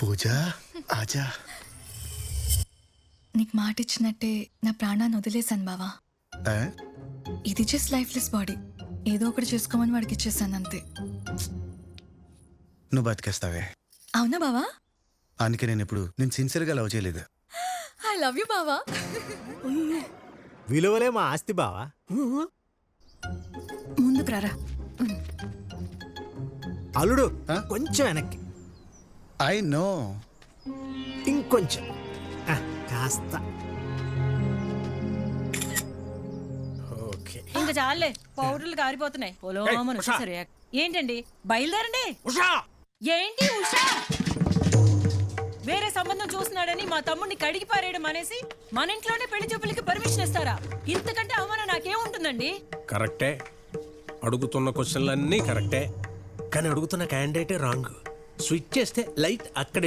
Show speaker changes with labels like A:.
A: పూజ ఆజా.
B: నీకు మాట ఇచ్చినట్టే నా ప్రాణాన్ని వదిలేశాను బావా.
A: ఆ?
B: ఇది జస్ట్ లైఫ్లెస్ బాడీ, ఏదో ఒకటి చేసుకోమని వాడికి ఇచ్చేసాను అంతే.
A: నువ్వు బతికేస్తావే.
B: అవునా బావా?
A: అందుకే నేను ఇప్పుడు నేను సిన్సియర్గా లవ్ చేయలేదు.
B: ఐ లవ్ యూ బావా.
C: విలువలే మా ఆస్తి బావా.
B: ముందుకు రారా.
C: అల్లుడు
A: ఆ?
C: కొంచెం వెనక్కి,
A: ఐ నో.
C: ఇంకొంచెం కాస్త. ఓకే.
D: ఇంకా చాలే, పౌడర్లు కారిపోతున్నాయి. పొలోమని సరే ఏంటండి, బయలుదేరండి. ఏంటి ఉషా? వేరే సంబంధం చూస్తున్నాడని మా తమ్ముడిని కడిగి పారేయడం అనేసి మన ఇంట్లోనే పెళ్లి చూపులకి పర్మిషన్ ఇస్తారా? ఇంతకంటే అవమానం నాకేముంటుందండి?
E: కరెక్టే, అడుగుతున్న క్వశ్చన్లన్నీ కరెక్టే, కానీ అడుగుతున్న క్యాండిడేటే రాంగ్. స్విచ్ చేస్తే లైట్ అక్కడే